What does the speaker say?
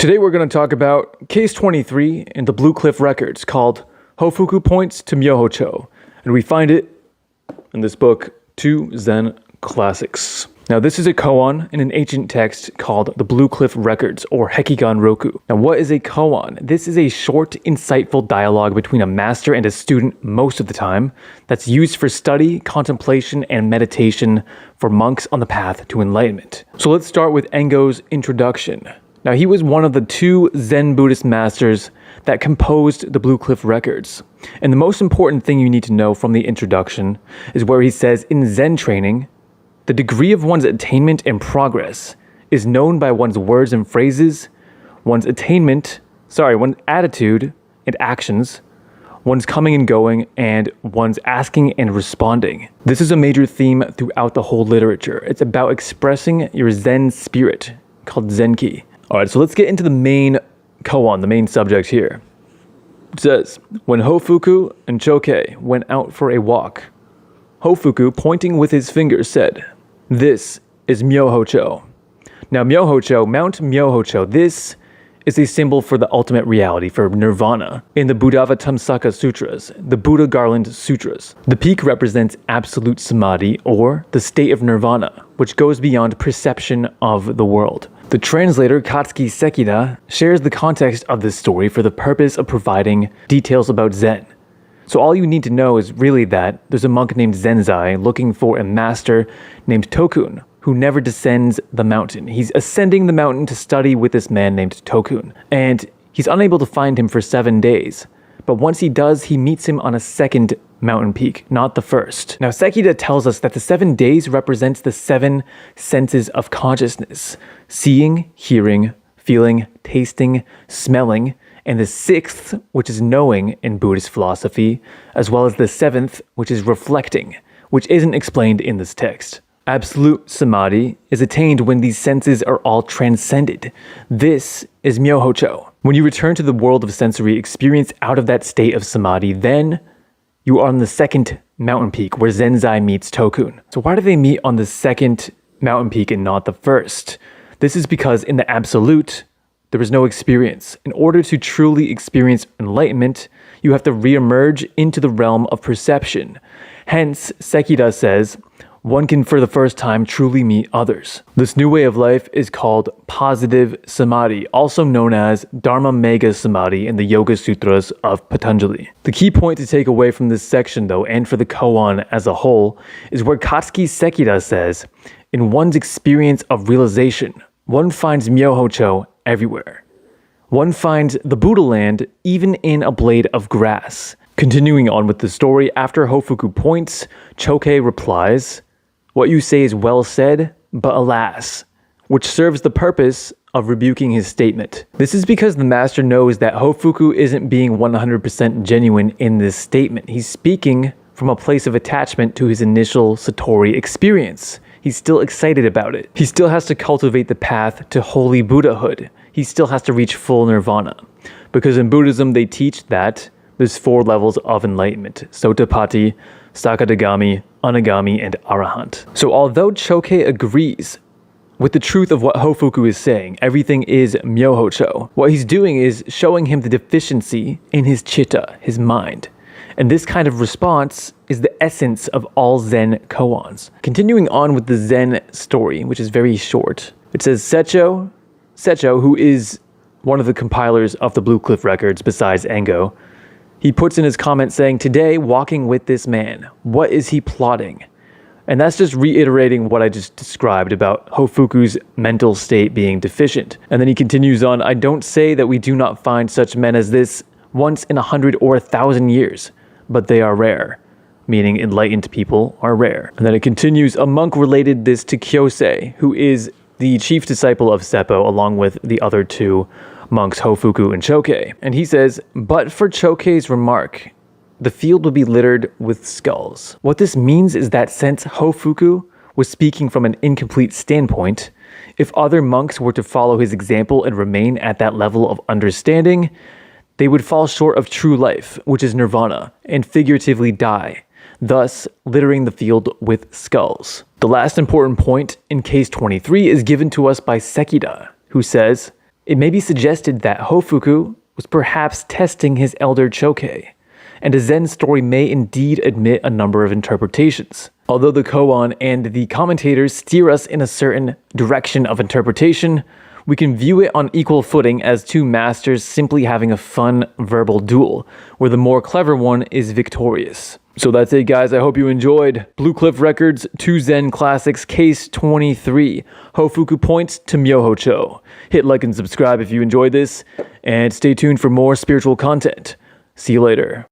Today we're going to talk about Case 23 in the Blue Cliff Records called Hofuku Points to Myohocho, and we find it in this book, Two Zen Classics. Now this is a koan in an ancient text called the Blue Cliff Records or Hekigan Roku. Now what is a koan? This is a short, insightful dialogue between a master and a student most of the time that's used for study, contemplation, and meditation for monks on the path to enlightenment. So let's start with Engo's introduction. Now he was one of the two Zen Buddhist masters that composed the Blue Cliff Records. And the most important thing you need to know from the introduction is where he says, in Zen training, the degree of one's attainment and progress is known by one's words and phrases, one's attitude and actions, one's coming and going, and one's asking and responding. This is a major theme throughout the whole literature. It's about expressing your Zen spirit, called Zenki. Alright, so let's get into the main koan, the main subject here. It says, when Hofuku and Chōkei went out for a walk, Hofuku, pointing with his finger, said, "This is Myohocho." Now Myohocho, Mount Myohocho, this is a symbol for the ultimate reality, for nirvana. In the Buddhavatamsaka Sutras, the Buddha Garland Sutras, the peak represents absolute samadhi, or the state of nirvana, which goes beyond perception of the world. The translator Katsuki Sekida shares the context of this story for the purpose of providing details about Zen. So all you need to know is really that there's a monk named Zenzai looking for a master named Tokun, who never descends the mountain. He's ascending the mountain to study with this man named Tokun, and he's unable to find him for 7 days. But once he does, he meets him on a second mountain peak, not the first. Now Sekida tells us that the 7 days represents the 7 senses of consciousness: seeing, hearing, feeling, tasting, smelling, and the 6th, which is knowing in Buddhist philosophy, as well as the 7th, which is reflecting, which isn't explained in this text. Absolute samadhi is attained when these senses are all transcended. This is Myohocho. When you return to the world of sensory experience out of that state of samadhi, then you are on the second mountain peak where Zenzai meets Tokun. So why do they meet on the second mountain peak and not the first? This is because in the absolute, there is no experience. In order to truly experience enlightenment, you have to re-emerge into the realm of perception. Hence, Sekida says, one can for the first time truly meet others. This new way of life is called positive samadhi, also known as Dharma Mega Samadhi in the Yoga Sutras of Patanjali. The key point to take away from this section though, and for the koan as a whole, is where Katsuki Sekida says, in one's experience of realization, one finds Myohocho everywhere. One finds the Buddha land even in a blade of grass. Continuing on with the story, after Hofuku Points, Chōkei replies, "What you say is well said, but alas," which serves the purpose of rebuking his statement. This is because the master knows that Hofuku isn't being 100% genuine in this statement. He's speaking from a place of attachment to his initial Satori experience. He's still excited about it. He still has to cultivate the path to holy Buddhahood. He still has to reach full nirvana. Because in Buddhism, they teach that there's 4 levels of enlightenment: Sotapanna, Sakadagami, Anagami, and Arahant. So although Chōkei agrees with the truth of what Hofuku is saying, everything is Myohocho, what he's doing is showing him the deficiency in his chitta, his mind. And this kind of response is the essence of all Zen koans. Continuing on with the Zen story, which is very short, it says Secho, who is one of the compilers of the Blue Cliff Records besides Engo, he puts in his comment saying, "Today, walking with this man, what is he plotting?" And that's just reiterating what I just described about Hofuku's mental state being deficient. And then he continues on, "I don't say that we do not find such men as this once in 100 or 1,000 years, but they are rare," meaning enlightened people are rare. And then it continues, a monk related this to Kyosei, who is the chief disciple of Seppo, along with the other 2 monks, Hofuku and Chōkei. And he says, "But for Chōkei's remark, the field would be littered with skulls." What this means is that since Hofuku was speaking from an incomplete standpoint, if other monks were to follow his example and remain at that level of understanding, they would fall short of true life, which is nirvana, and figuratively die, thus littering the field with skulls. The last important point in case 23 is given to us by Sekida, who says, It may be suggested that Hofuku was perhaps testing his elder Chōkei, and a Zen story may indeed admit a number of interpretations. Although the koan and the commentators steer us in a certain direction of interpretation, we can view it on equal footing as two masters simply having a fun verbal duel, where the more clever one is victorious. So that's it, guys. I hope you enjoyed. Blue Cliff Records, 2 Zen Classics, Case 23, Hofuku Points to Myohocho. Hit like and subscribe if you enjoyed this, and stay tuned for more spiritual content. See you later.